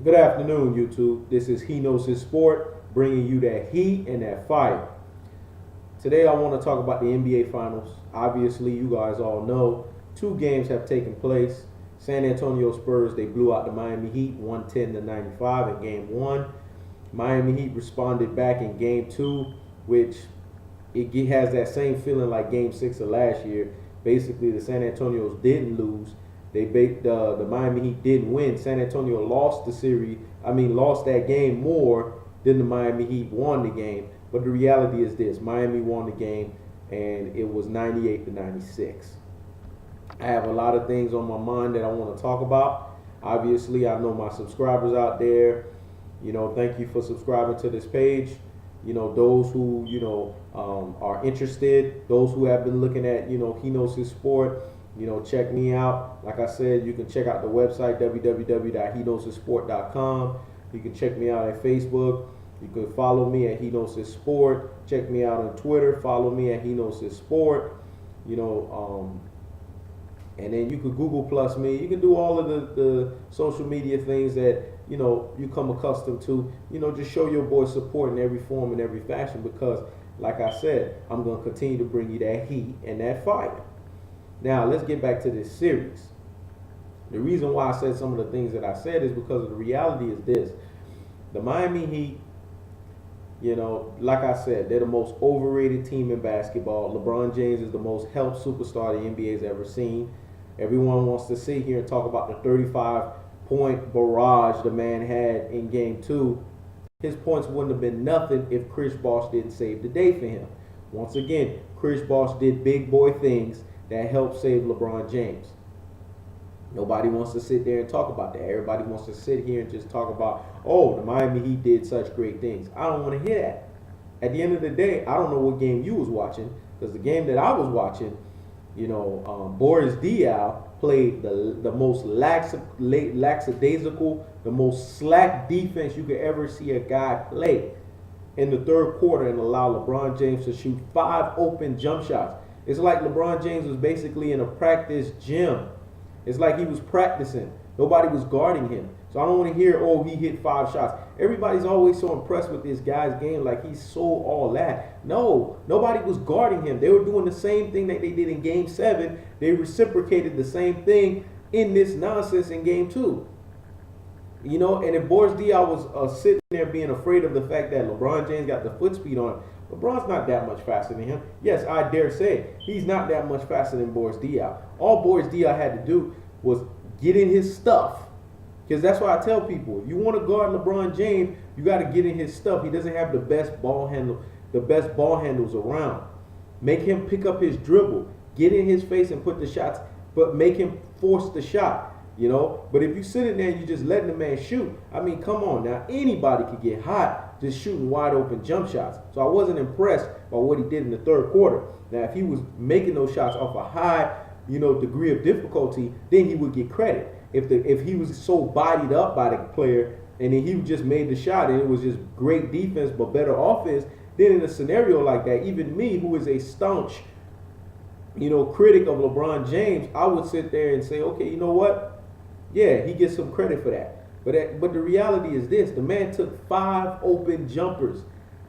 Good afternoon, YouTube. This is He Knows His Sport, bringing you that heat and that fire. Today, I want to talk about the NBA Finals. Obviously, you guys all know two games have taken place. San Antonio Spurs, they blew out the Miami Heat 110-95 in Game 1. Miami Heat responded back in Game 2, which it has that same feeling like Game 6 of last year. Basically, the San Antonios didn't lose. The Miami Heat didn't win. San Antonio lost the series. Lost that game more than the Miami Heat won the game. But the reality is this: Miami won the game, and it was 98-96. I have a lot of things on my mind that I want to talk about. Obviously, I know my subscribers out there. Thank you for subscribing to this page. Those who are interested, those who have been looking at He Knows His Sport. Check me out. Like I said, you can check out the website www.HeKnowsHisSport.com. You can check me out at Facebook. You can follow me at He Knows His Sport. Check me out on Twitter. Follow me at He Knows His Sport. And then you could Google plus me. You can do all of the social media things that you come accustomed to. Just show your boy support in every form and every fashion, because like I said, I'm going to continue to bring you that heat and that fire. Now, let's get back to this series. The reason why I said some of the things that I said is because the reality is this. The Miami Heat, like I said, they're the most overrated team in basketball. LeBron James is the most helped superstar the NBA has ever seen. Everyone wants to sit here and talk about the 35-point barrage the man had in Game 2. His points wouldn't have been nothing if Chris Bosh didn't save the day for him. Once again, Chris Bosh did big boy things that helped save LeBron James. Nobody wants to sit there and talk about that. Everybody wants to sit here and just talk about, oh, the Miami Heat did such great things. I don't want to hear that. At the end of the day, I don't know what game you was watching, because the game that I was watching, Boris Diaw played the most lackadaisical, the most slack defense you could ever see a guy play in the third quarter, and allow LeBron James to shoot 5 open jump shots. It's like LeBron James was basically in a practice gym. It's like he was practicing. Nobody was guarding him. So I don't want to hear, oh, he hit 5 shots. Everybody's always so impressed with this guy's game, like he's so all that. No, nobody was guarding him. They were doing the same thing that they did in Game 7. They reciprocated the same thing in this nonsense in Game 2. And if Boris Diaw was sitting there being afraid of the fact that LeBron James got the foot speed on him, LeBron's not that much faster than him. Yes, I dare say he's not that much faster than Boris Diaw. All Boris Diaw had to do was get in his stuff. Because that's why I tell people, if you want to guard LeBron James, you got to get in his stuff. He doesn't have the best ball handles around. Make him pick up his dribble, get in his face and put the shots, but make him force the shot. But if you sit in there and you just letting the man shoot, come on now. Anybody could get hot just shooting wide open jump shots. So I wasn't impressed by what he did in the third quarter. Now, if he was making those shots off a high, degree of difficulty, then he would get credit. If he was so bodied up by the player and then he just made the shot and it was just great defense but better offense, then in a scenario like that, even me, who is a staunch, critic of LeBron James, I would sit there and say, okay, you know what? Yeah, he gets some credit for that. But the reality is this: the man took 5 open jumpers.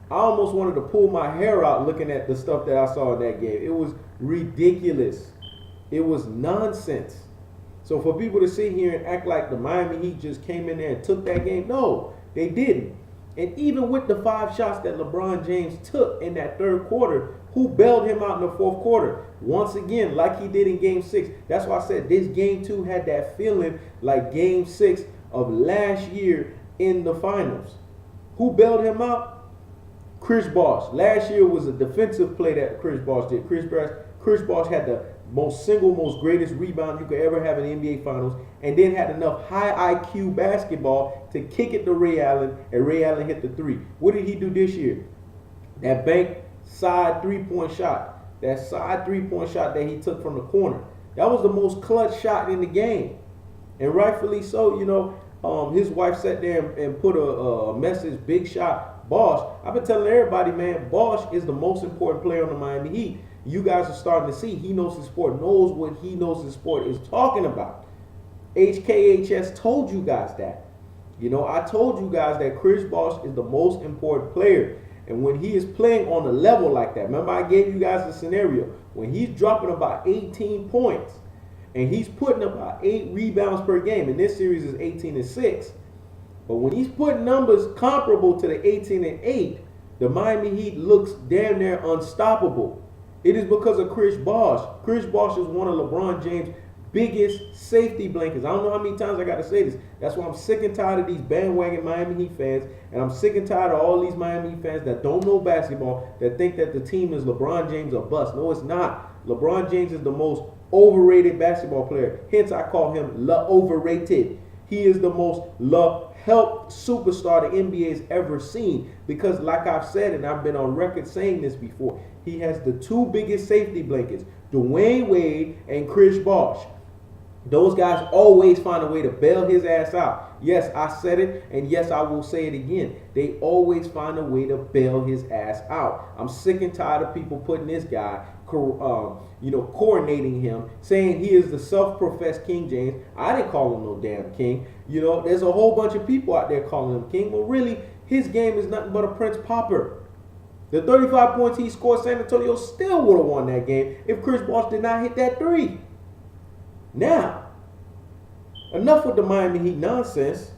I almost wanted to pull my hair out looking at the stuff that I saw in that game. It was ridiculous. It was nonsense. So for people to sit here and act like the Miami Heat just came in there and took that game, no, they didn't. And even with the 5 shots that LeBron James took in that third quarter, who bailed him out in the fourth quarter? Once again, like he did in Game 6. That's why I said this Game 2 had that feeling like Game 6 of last year in the finals. Who bailed him out? Chris Bosh. Last year was a defensive play that Chris Bosh did. Chris Bosh had the most greatest rebound you could ever have in the NBA Finals, and then had enough high IQ basketball to kick it to Ray Allen, and Ray Allen hit the 3. What did he do this year? That bank side 3-point shot. That side 3-point shot that he took from the corner. That was the most clutch shot in the game. And rightfully so, his wife sat there and put a message, big shot, Bosh. I've been telling everybody, man, Bosh is the most important player on the Miami Heat. You guys are starting to see He Knows His Sport knows what He Knows His Sport is talking about. HKHS told you guys that. You know, I told you guys that Chris Bosh is the most important player. And when he is playing on a level like that, remember I gave you guys the scenario. When he's dropping about 18 points and he's putting about 8 rebounds per game, and this series is 18 and 6. But when he's putting numbers comparable to the 18 and 8, the Miami Heat looks damn near unstoppable. It is because of Chris Bosh. Chris Bosh is one of LeBron James' biggest safety blankets. I don't know how many times I got to say this. That's why I'm sick and tired of these bandwagon Miami Heat fans, and I'm sick and tired of all these Miami Heat fans that don't know basketball, that think that the team is LeBron James or bust. No, it's not. LeBron James is the most overrated basketball player. Hence, I call him overrated. He is the most help superstar the NBA has ever seen, because like I've said, and I've been on record saying this before, he has the 2 biggest safety blankets, Dwayne Wade and Chris Bosh. Those guys always find a way to bail his ass out. Yes, I said it, and yes, I will say it again. They always find a way to bail his ass out. I'm sick and tired of people putting this guy, coronating him, saying he is the self-professed King James. I didn't call him no damn king. You know, there's a whole bunch of people out there calling him king. Well, really, his game is nothing but a Prince Popper. The 35 points he scored, San Antonio still would have won that game if Chris Bosh did not hit that 3. Now, enough with the Miami Heat nonsense.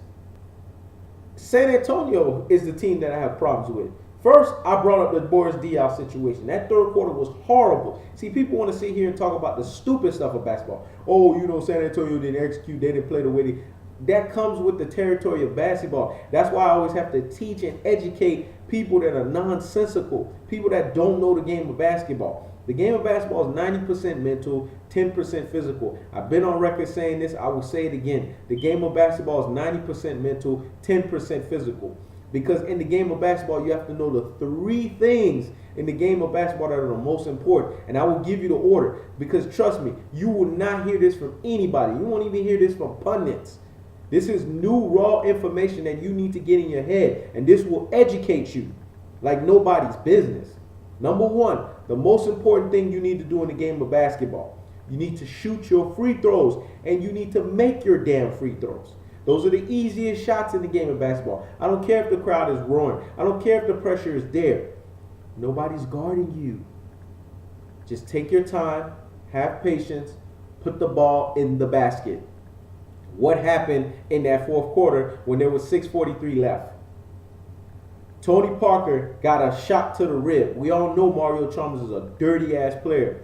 San Antonio is the team that I have problems with. First, I brought up the Boris Diaw situation. That third quarter was horrible. See, people want to sit here and talk about the stupid stuff of basketball. Oh, you know, San Antonio didn't execute. They didn't play the way they... That comes with the territory of basketball. That's why I always have to teach and educate people that are nonsensical, people that don't know the game of basketball. The game of basketball is 90% mental, 10% physical. I've been on record saying this. I will say it again. The game of basketball is 90% mental, 10% physical. Because in the game of basketball, you have to know the 3 things in the game of basketball that are the most important. And I will give you the order. Because trust me, you will not hear this from anybody. You won't even hear this from pundits. This is new, raw information that you need to get in your head. And this will educate you like nobody's business. Number 1, the most important thing you need to do in the game of basketball. You need to shoot your free throws, and you need to make your damn free throws. Those are the easiest shots in the game of basketball. I don't care if the crowd is roaring. I don't care if the pressure is there. Nobody's guarding you. Just take your time, have patience, put the ball in the basket. What happened in that fourth quarter when there was 6:43 left? Tony Parker got a shot to the rib. We all know Mario Chalmers is a dirty ass player.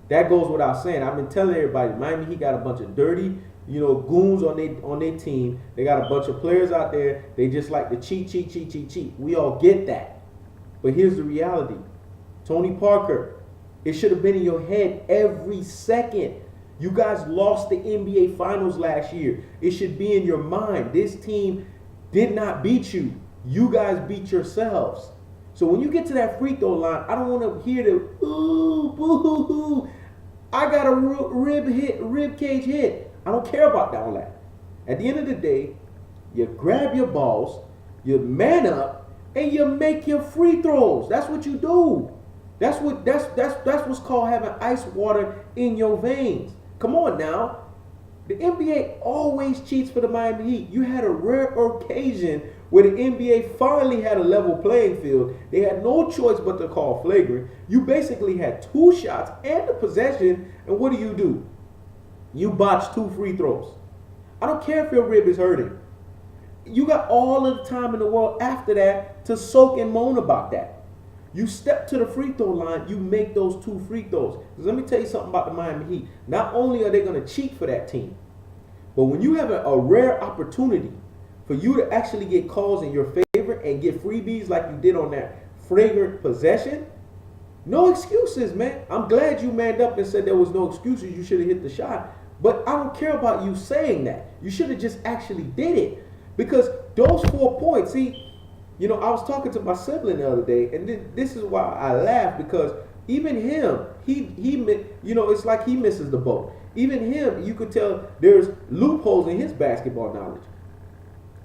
That goes without saying. I've been telling everybody, Miami Heat got a bunch of dirty, goons on their team. They got a bunch of players out there. They just like to cheat. We all get that. But here's the reality. Tony Parker, it should have been in your head every second. You guys lost the NBA Finals last year. It should be in your mind. This team did not beat you. You guys beat yourselves. So when you get to that free throw line, I don't want to hear the ooh, boo-hoo-hoo. I got a rib cage hit. I don't care about all that. At the end of the day, you grab your balls, you man up, and you make your free throws. That's what you do. That's what's called having ice water in your veins. Come on now. The NBA always cheats for the Miami Heat. You had a rare occasion where the NBA finally had a level playing field. They had no choice but to call flagrant. You basically had 2 shots and the possession, and what do? You botched 2 free throws. I don't care if your rib is hurting. You got all of the time in the world after that to soak and moan about that. You step to the free throw line, you make those 2 free throws. Let me tell you something about the Miami Heat. Not only are they going to cheat for that team, but when you have a rare opportunity for you to actually get calls in your favor and get freebies like you did on that flagrant possession, no excuses, man. I'm glad you manned up and said there was no excuses. You should have hit the shot. But I don't care about you saying that. You should have just actually did it. Because those 4 points, see, I was talking to my sibling the other day, and this is why I laugh, because even him, he it's like he misses the boat. Even him, you could tell there's loopholes in his basketball knowledge.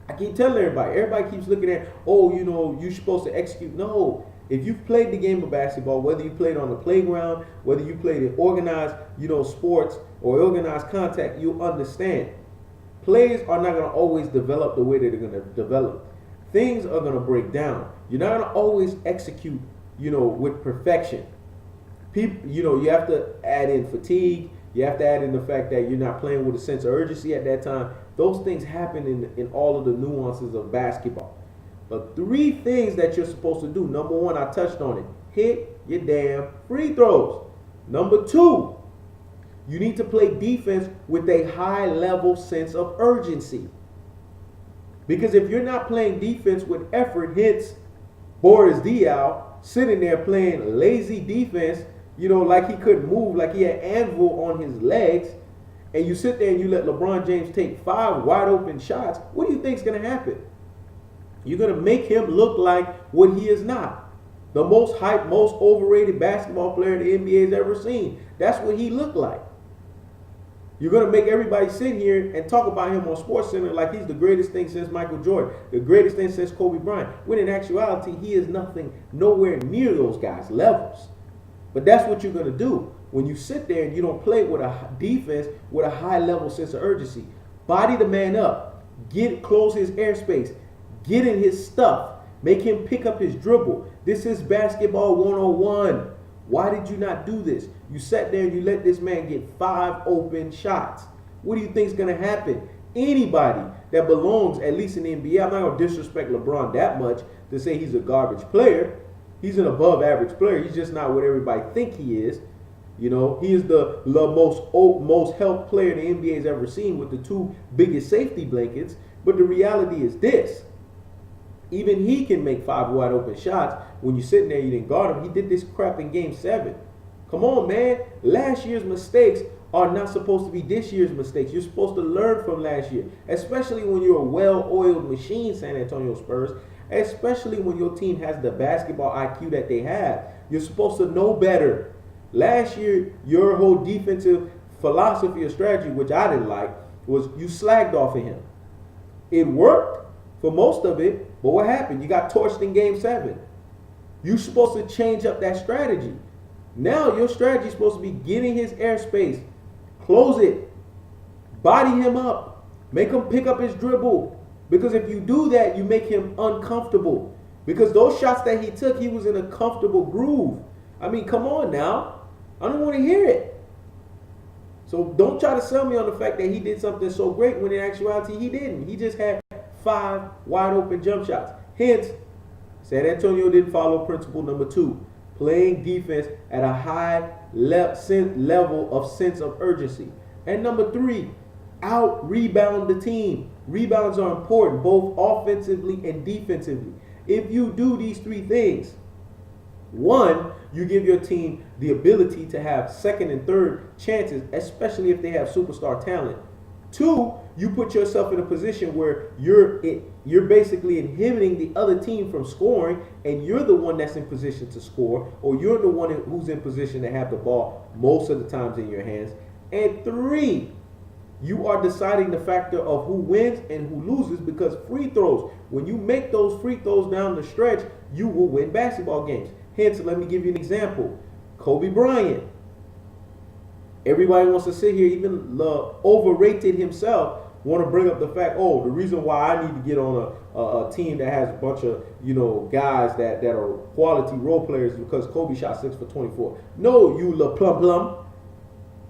I keep telling everybody keeps looking at, you're supposed to execute. No, if you've played the game of basketball, whether you played on the playground, whether you played in organized, sports or organized contact, you'll understand. Plays are not going to always develop the way that they're going to develop. Things are going to break down. You're not going to always execute, with perfection. People, you have to add in fatigue. You have to add in the fact that you're not playing with a sense of urgency at that time. Those things happen in all of the nuances of basketball. But 3 things that you're supposed to do. Number 1, I touched on it. Hit your damn free throws. Number 2, you need to play defense with a high level sense of urgency. Because if you're not playing defense with effort, hence Boris Diaw sitting there playing lazy defense, like he couldn't move, like he had anvil on his legs, and you sit there and you let LeBron James take 5 wide open shots, what do you think is going to happen? You're going to make him look like what he is not. The most hyped, most overrated basketball player the NBA has ever seen. That's what he looked like. You're going to make everybody sit here and talk about him on SportsCenter like he's the greatest thing since Michael Jordan, the greatest thing since Kobe Bryant, when in actuality, he is nowhere near those guys' levels. But that's what you're going to do when you sit there and you don't play with a defense with a high level sense of urgency. Body the man up, close his airspace, get in his stuff, make him pick up his dribble. This is basketball 101. Why did you not do this? You sat there and you let this man get 5 open shots. What do you think is going to happen? Anybody that belongs, at least in the NBA, I'm not going to disrespect LeBron that much to say he's a garbage player. He's an above average player. He's just not what everybody think he is. He is the most helped player the NBA has ever seen with the 2 biggest safety blankets. But the reality is this. Even he can make 5 wide open shots. When you're sitting there, you didn't guard him. He did this crap in Game 7. Come on, man. Last year's mistakes are not supposed to be this year's mistakes. You're supposed to learn from last year, especially when you're a well-oiled machine, San Antonio Spurs, especially when your team has the basketball IQ that they have. You're supposed to know better. Last year, your whole defensive philosophy or strategy, which I didn't like, was you slagged off of him. It worked for most of it, but what happened? You got torched in Game 7. You're supposed to change up that strategy. Now your strategy is supposed to be getting his airspace, close it, body him up, make him pick up his dribble. Because if you do that, you make him uncomfortable. Because those shots that he took, he was in a comfortable groove. I mean, come on now. I don't want to hear it. So don't try to sell me on the fact that he did something so great when in actuality he didn't. He just had 5 wide open jump shots. Hence, San Antonio didn't follow principle number 2, playing defense at a high level of sense of urgency. And number 3, out-rebound the team. Rebounds are important, both offensively and defensively. If you do these 3 things, 1, you give your team the ability to have second and third chances, especially if they have superstar talent. 2, you put yourself in a position where you're basically inhibiting the other team from scoring, and you're the one that's in position to score, or you're the one who's in position to have the ball most of the times in your hands. And 3, you are deciding the factor of who wins and who loses, because free throws, when you make those free throws down the stretch, you will win basketball games. Hence, let me give you an example. Kobe Bryant. Everybody wants to sit here, even overrated himself, want to bring up the fact, the reason why I need to get on a team that has a bunch of, guys that are quality role players because Kobe shot 6 for 24. No, you la plum plum.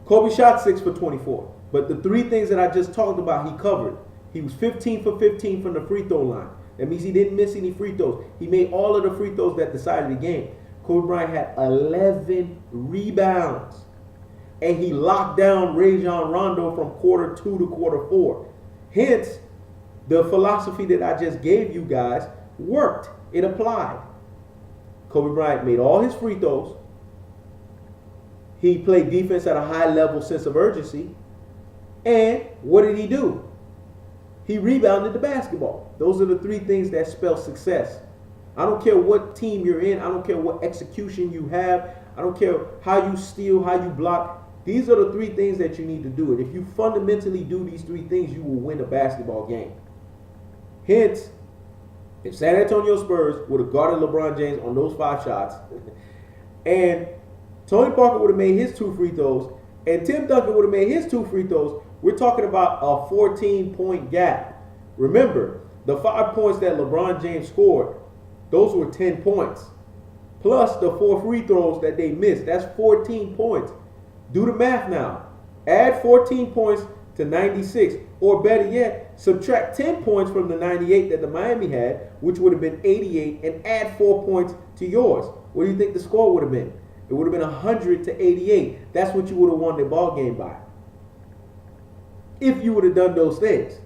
Kobe shot 6 for 24. But the 3 things that I just talked about, he covered. He was 15 for 15 from the free throw line. That means he didn't miss any free throws. He made all of the free throws that decided the game. Kobe Bryant had 11 rebounds. And he locked down Rajon Rondo from quarter 2 to quarter 4. Hence, the philosophy that I just gave you guys worked. It applied. Kobe Bryant made all his free throws. He played defense at a high level sense of urgency. And what did he do? He rebounded the basketball. Those are the 3 things that spell success. I don't care what team you're in. I don't care what execution you have. I don't care how you steal, how you block. These are the 3 things that you need to do. And if you fundamentally do these 3 things, you will win a basketball game. Hence, if San Antonio Spurs would have guarded LeBron James on those 5 shots, and Tony Parker would have made his 2 free throws, and Tim Duncan would have made his 2 free throws, We're talking about a 14-point gap. Remember, the 5 points that LeBron James scored, those were 10 points. Plus the 4 free throws that they missed. That's 14 points. Do the math now. Add 14 points to 96. Or better yet, subtract 10 points from the 98 that the Miami had, which would have been 88, and add 4 points to yours. What do you think the score would have been? It would have been 100 to 88. That's what you would have won the ball game by, if you would have done those things.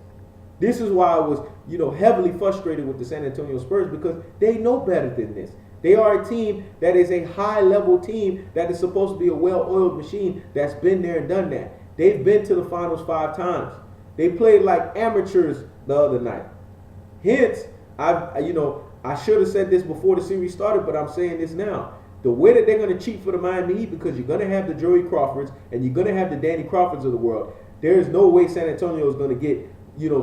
This is why I was, heavily frustrated with the San Antonio Spurs, because they know better than this. They are a team that is a high-level team that is supposed to be a well-oiled machine that's been there and done that. They've been to the finals 5 times. They played like amateurs the other night. Hence, I should have said this before the series started, but I'm saying this now. The way that they're going to cheat for the Miami Heat, because you're going to have the Joey Crawfords and you're going to have the Danny Crawfords of the world. There is no way San Antonio is going to get,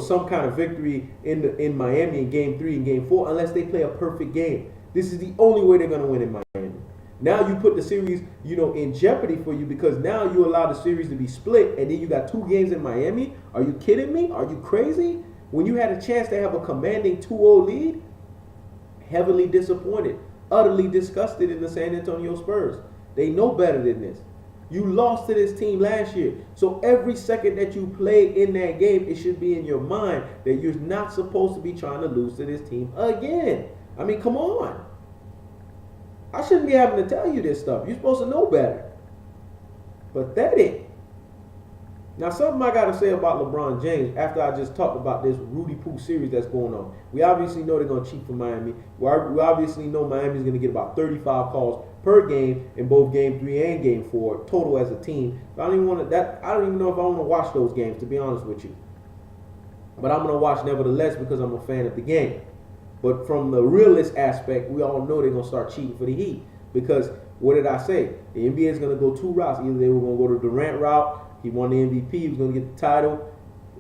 some kind of victory in Miami in Game 3 and Game 4 unless they play a perfect game. This is the only way they're going to win in Miami. Now you put the series, in jeopardy for you, because now you allow the series to be split, and then you got 2 games in Miami. Are you kidding me? Are you crazy? When you had a chance to have a commanding 2-0 lead? Heavily disappointed, utterly disgusted in the San Antonio Spurs. They know better than this. You lost to this team last year. So every second that you play in that game, it should be in your mind that you're not supposed to be trying to lose to this team again. I mean, come on. I shouldn't be having to tell you this stuff. You're supposed to know better. Pathetic. Now, something I got to say about LeBron James after I just talked about this Rudy Poo series that's going on. We obviously know they're going to cheat for Miami. We obviously know Miami's going to get about 35 calls per game in both Game 3 and Game 4 total as a team. But I don't even know if I want to watch those games, to be honest with you. But I'm going to watch nevertheless because I'm a fan of the game. But from the realist aspect, we all know they're going to start cheating for the Heat. Because, what did I say? The NBA is going to go 2 routes. Either they were going to go the Durant route. He won the MVP. He was going to get the title.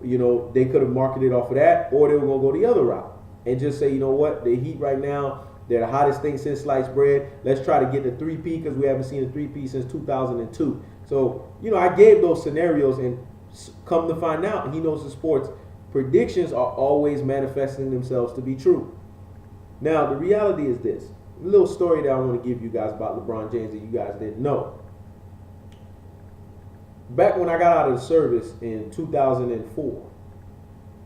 They could have marketed off of that. Or they were going to go the other route. And just say, you know what? The Heat right now, they're the hottest thing since sliced bread. Let's try to get the 3P, because we haven't seen a 3P since 2002. So, I gave those scenarios, and come to find out, He Knows His Sports predictions are always manifesting themselves to be true. Now, the reality is this. A little story that I want to give you guys about LeBron James that you guys didn't know. Back when I got out of the service in 2004,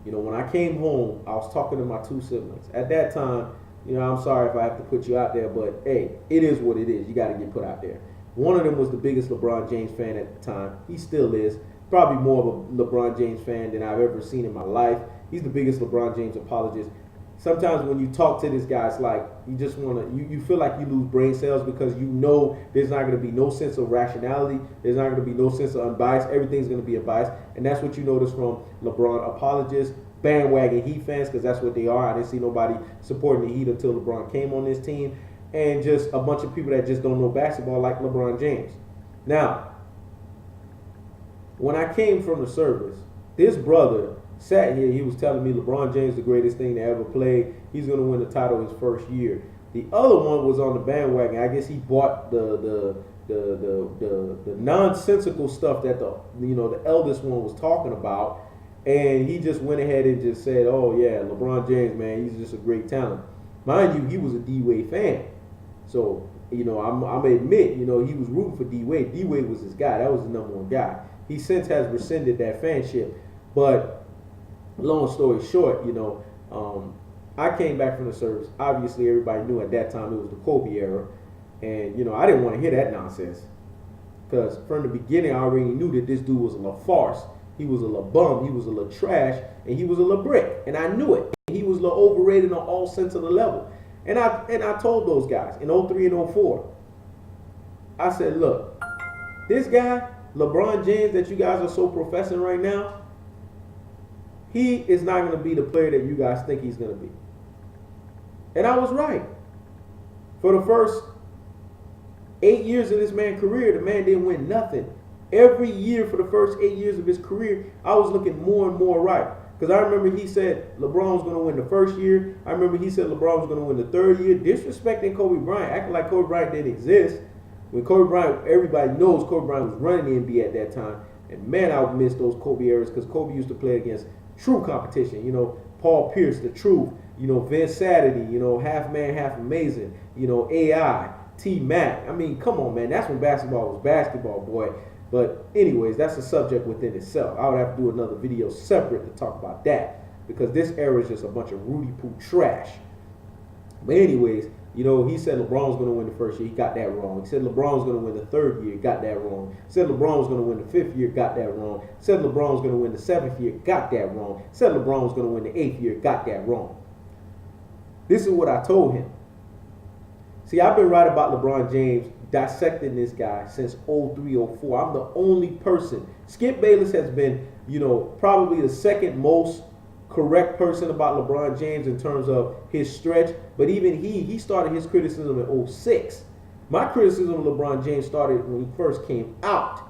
when I came home, I was talking to my 2 siblings. At that time, I'm sorry if I have to put you out there, but hey, it is what it is. You got to get put out there. One of them was the biggest LeBron James fan at the time. He still is. Probably more of a LeBron James fan than I've ever seen in my life. He's the biggest LeBron James apologist. Sometimes when you talk to this guy, it's like you just want to, you feel like you lose brain cells, because there's not going to be no sense of rationality. There's not going to be no sense of unbiased. Everything's going to be unbiased. And that's what you notice from LeBron apologists, bandwagon Heat fans, because that's what they are. I didn't see nobody supporting the Heat until LeBron came on this team. And just a bunch of people that just don't know basketball like LeBron James. Now, when I came from the service, this brother sat here, he was telling me LeBron James is the greatest thing to ever play. He's going to win the title his first year. The other one was on the bandwagon. I guess he bought the nonsensical stuff that the eldest one was talking about, and he just went ahead and just said, "Oh yeah, LeBron James, man, he's just a great talent." Mind you, he was a D-Wade fan, so I'm gonna admit, he was rooting for D-Wade. D-Wade was his guy. That was the #1 guy. He since has rescinded that fanship, but long story short, I came back from the service. Obviously, everybody knew at that time it was the Kobe era. And, I didn't want to hear that nonsense. Because from the beginning, I already knew that this dude was a little farce. He was a little bum. He was a little trash. And he was a little brick. And I knew it. He was a little overrated on all sense of the level. And I told those guys in 03 and 04, I said, look, this guy, LeBron James, that you guys are so professing right now, he is not going to be the player that you guys think he's going to be. And I was right. For the first 8 years of this man's career, the man didn't win nothing. Every year for the first 8 years of his career, I was looking more and more right. Because I remember he said LeBron was going to win the first year. I remember he said LeBron was going to win the third year, disrespecting Kobe Bryant, acting like Kobe Bryant didn't exist. When Kobe Bryant, everybody knows Kobe Bryant was running the NBA at that time. And man, I miss those Kobe eras because Kobe used to play against true competition. You know, Paul Pierce, the truth. You know, Vince Saturday. You know, half man, half amazing. You know, AI, T Mac. I mean, come on, man. That's when basketball was basketball, boy. But anyways, that's a subject within itself. I would have to do another video separate to talk about that because this era is just a bunch of Rudy Poo trash. But anyways, you know, he said LeBron was going to win the first year. He got that wrong. He said LeBron was going to win the third year. Got that wrong. He said LeBron was going to win the fifth year. Got that wrong. He said LeBron was going to win the seventh year. Got that wrong. He said LeBron was going to win the eighth year. Got that wrong. This is what I told him. See, I've been right about LeBron James, dissecting this guy since 03-04. I'm the only person. Skip Bayless has been, you know, probably the second most correct person about LeBron James in terms of his stretch. But even he started his criticism in 06. My criticism of LeBron James started when he first came out.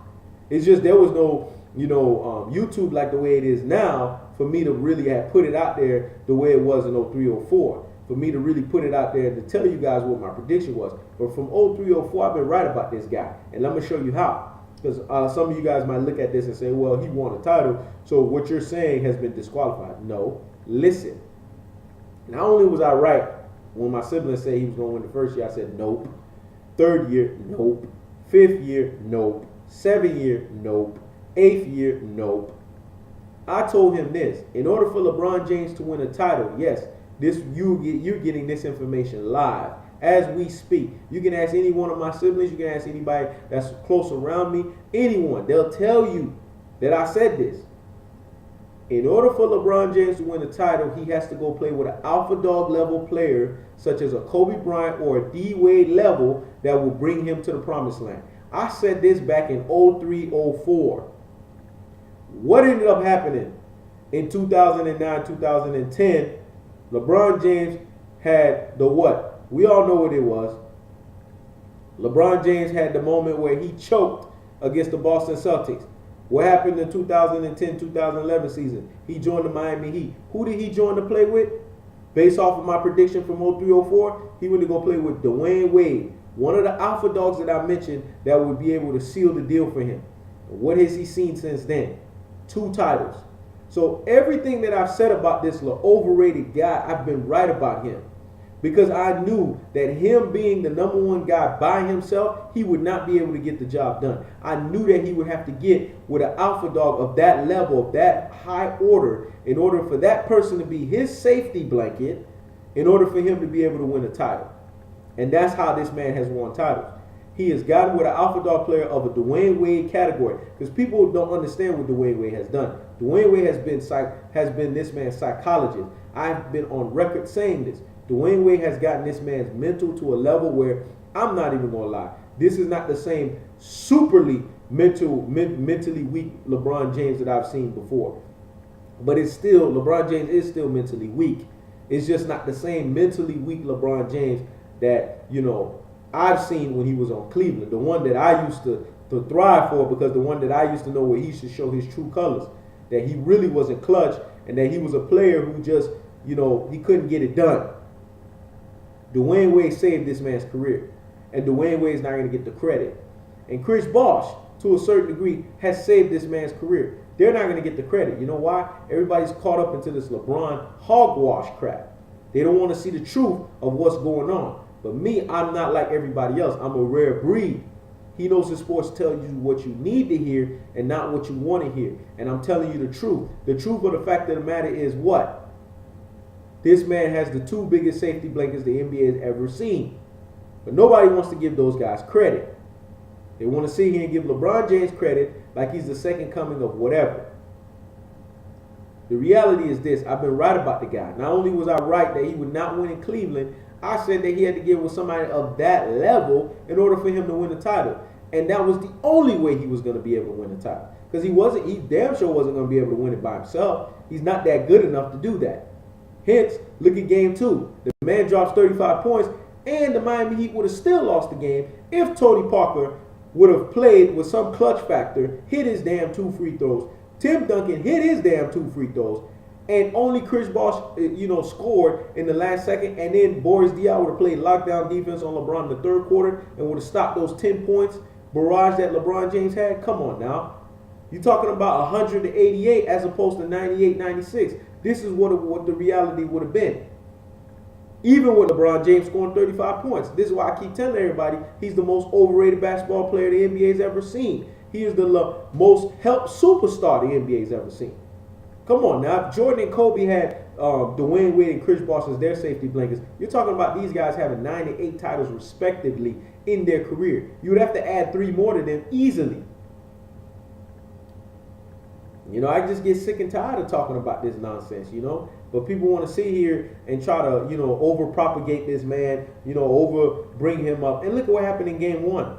It's just there was no, you know, YouTube like the way it is now for me to really have put it out there the way it was in 03-04. For me to really put it out there and to tell you guys what my prediction was. But from 03-04, I've been right about this guy. And I'm going to show you how. Because some of you guys might look at this and say, well, he won a title, so what you're saying has been disqualified. No. Listen. Not only was I right when my siblings said he was going to win the first year, I said nope. Third year, nope. Fifth year, nope. 7th year, nope. 8th year, nope. I told him this. In order for LeBron James to win a title, yes, you're getting this information live as we speak. You can ask any one of my siblings. You can ask anybody that's close around me. Anyone. They'll tell you that I said this. In order for LeBron James to win a title, he has to go play with an alpha dog level player such as a Kobe Bryant or a D Wade level that will bring him to the promised land. I said this back in 03-04. What ended up happening in 2009, 2010? LeBron James had the what? We all know what it was. LeBron James had the moment where he choked against the Boston Celtics. What happened in 2010-2011 season? He joined the Miami Heat. Who did he join to play with? Based off of my prediction from 03-04, he went to go play with Dwayne Wade, one of the alpha dogs that I mentioned that would be able to seal the deal for him. What has he seen since then? 2 titles. So everything that I've said about this overrated guy, I've been right about him. Because I knew that him being the #1 guy by himself, he would not be able to get the job done. I knew that he would have to get with an alpha dog of that level, of that high order, in order for that person to be his safety blanket, in order for him to be able to win a title. And that's how this man has won titles. He has gotten with an alpha dog player of a Dwayne Wade category. Because people don't understand what Dwayne Wade has done. Dwayne Wade has been this man's psychologist. I've been on record saying this. Dwayne Wade has gotten this man's mental to a level where I'm not even going to lie. This is not the same superly mentally weak LeBron James that I've seen before. But it's still, LeBron James is still mentally weak. It's just not the same mentally weak LeBron James that, you know, I've seen when he was on Cleveland. The one that I used to thrive for, because the one that I used to know where he used to show his true colors. That he really wasn't clutch and that he was a player who just, you know, he couldn't get it done. Dwayne Wade saved this man's career. And Dwayne Wade's not going to get the credit. And Chris Bosh, to a certain degree, has saved this man's career. They're not going to get the credit. You know why? Everybody's caught up into this LeBron hogwash crap. They don't want to see the truth of what's going on. But me, I'm not like everybody else. I'm a rare breed. HeKnowsHisSport tells you what you need to hear and not what you want to hear. And I'm telling you the truth. The truth of the fact of the matter is what? This man has the 2 biggest safety blankets the NBA has ever seen. But nobody wants to give those guys credit. They want to sit here and give LeBron James credit like he's the second coming of whatever. The reality is this. I've been right about the guy. Not only was I right that he would not win in Cleveland, I said that he had to get with somebody of that level in order for him to win the title. And that was the only way he was going to be able to win the title. Because he damn sure wasn't going to be able to win it by himself. He's not that good enough to do that. Hence, look at game 2. The man drops 35 points, and the Miami Heat would have still lost the game if Tony Parker would have played with some clutch factor, hit his damn 2 free throws. Tim Duncan hit his damn 2 free throws, and only Chris Bosh, scored in the last second, and then Boris Diaw would have played lockdown defense on LeBron in the 3rd quarter and would have stopped those 10 points barrage that LeBron James had. Come on now. You're talking about 188 as opposed to 98, 96. This is what the reality would have been. Even with LeBron James scoring 35 points. This is why I keep telling everybody he's the most overrated basketball player the NBA's ever seen. He is the most helped superstar the NBA's ever seen. Come on now. If Jordan and Kobe had Dwayne Wade and Chris Bosh as their safety blankets, you're talking about these guys having 9 and 8 titles respectively in their career. You would have to add 3 more to them easily. You know, I just get sick and tired of talking about this nonsense, you know. But people want to sit here and try to, you know, over-propagate this man, you know, over-bring him up. And look at what happened in Game 1.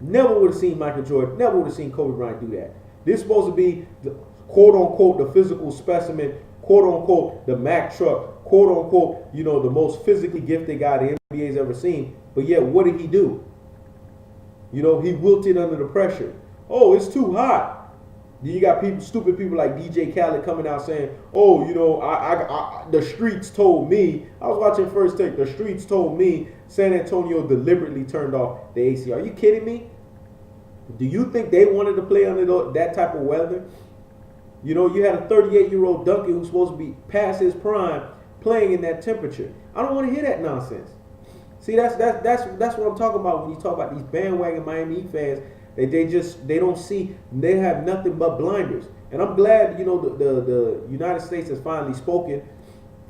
Never would have seen Michael Jordan, never would have seen Kobe Bryant do that. This is supposed to be, the, quote-unquote, the physical specimen, quote-unquote, the Mack truck, quote-unquote, you know, the most physically gifted guy the NBA's ever seen. But yet, what did he do? You know, he wilted under the pressure. Oh, it's too hot. Then you got people, stupid people like DJ Khaled coming out saying, "Oh, you know, the streets told me." I was watching First Take. The streets told me San Antonio deliberately turned off the AC. Are you kidding me? Do you think they wanted to play under that type of weather? You know, you had a 38-year-old Duncan who's supposed to be past his prime playing in that temperature. I don't want to hear that nonsense. See, that's what I'm talking about when you talk about these bandwagon Miami Heat fans. They don't see, they have nothing but blinders. And I'm glad, you know, the United States has finally spoken.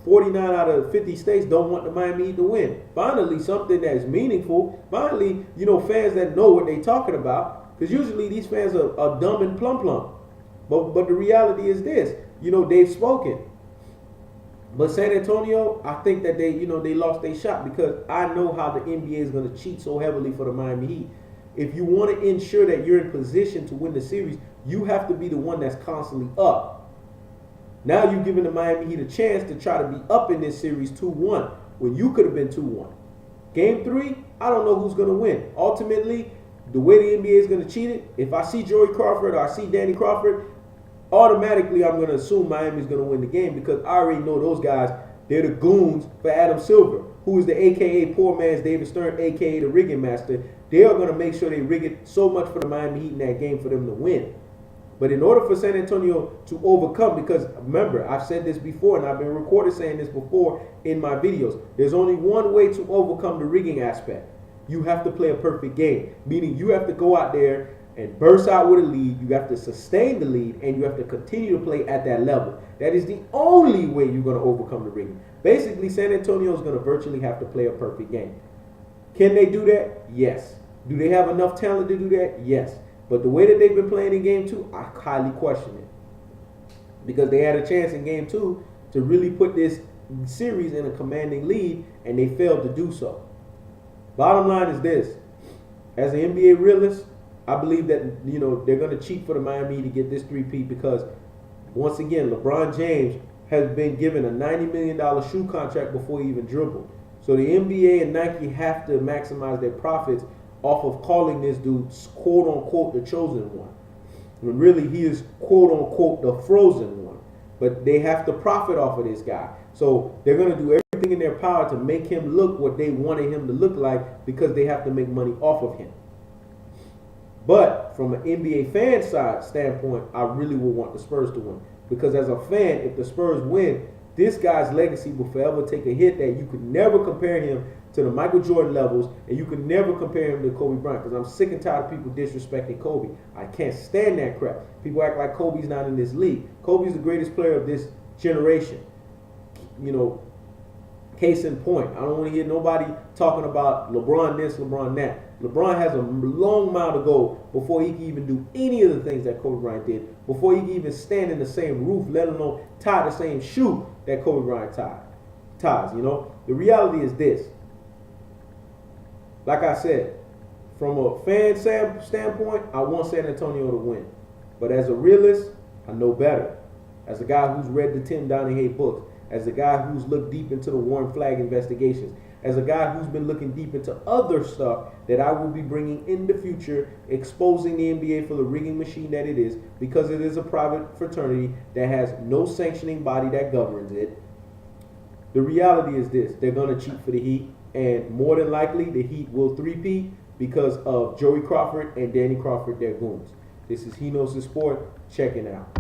49 out of 50 states don't want the Miami Heat to win. Finally, something that's meaningful. Finally, you know, fans that know what they're talking about. Because usually these fans are dumb and plum. But the reality is this, you know, they've spoken. But San Antonio, I think that they lost their shot because I know how the NBA is going to cheat so heavily for the Miami Heat. If you want to ensure that you're in position to win the series, you have to be the one that's constantly up. Now you're giving the Miami Heat a chance to try to be up in this series 2-1 when you could have been 2-1. Game 3, I don't know who's going to win. Ultimately, the way the NBA is going to cheat it, if I see Joey Crawford or I see Danny Crawford, automatically I'm going to assume Miami's going to win the game because I already know those guys, they're the goons for Adam Silver, who is the AKA poor man's David Stern, AKA the rigging master. They are going to make sure they rig it so much for the Miami Heat in that game for them to win. But in order for San Antonio to overcome, because remember, I've said this before and I've been recorded saying this before in my videos, there's only one way to overcome the rigging aspect. You have to play a perfect game, meaning you have to go out there and burst out with a lead. You have to sustain the lead and you have to continue to play at that level. That is the only way you're going to overcome the rigging. Basically, San Antonio is going to virtually have to play a perfect game. Can they do that? Yes. Do they have enough talent to do that? Yes. But the way that they've been playing in Game 2, I highly question it. Because they had a chance in Game 2 to really put this series in a commanding lead, and they failed to do so. Bottom line is this. As an NBA realist, I believe that, you know, they're going to cheat for the Miami to get this three-peat because, once again, LeBron James has been given a $90 million shoe contract before he even dribbled. So the NBA and Nike have to maximize their profits off of calling this dude quote-unquote the chosen one. When really he is quote-unquote the frozen one. But they have to profit off of this guy. So they're going to do everything in their power to make him look what they wanted him to look like because they have to make money off of him. But from an NBA fan side standpoint, I really would want the Spurs to win. Because as a fan, if the Spurs win, this guy's legacy will forever take a hit that you could never compare him to the Michael Jordan levels, and you could never compare him to Kobe Bryant, because I'm sick and tired of people disrespecting Kobe. I can't stand that crap. People act like Kobe's not in this league. Kobe's the greatest player of this generation. You know, case in point. I don't want to hear nobody talking about LeBron this, LeBron that. LeBron has a long mile to go before he can even do any of the things that Kobe Bryant did, before he can even stand in the same roof, let alone tie the same shoe that Kobe Bryant ties. You know, the reality is this. Like I said, from a fan standpoint, I want San Antonio to win. But as a realist, I know better. As a guy who's read the Tim Donahue books, as a guy who's looked deep into the Warren Flag investigations, as a guy who's been looking deep into other stuff that I will be bringing in the future, exposing the NBA for the rigging machine that it is, because it is a private fraternity that has no sanctioning body that governs it. The reality is this: they're going to cheat for the Heat, and more than likely the Heat will three-peat because of Joey Crawford and Danny Crawford, their goons. This is He Knows His Sport. Checking out.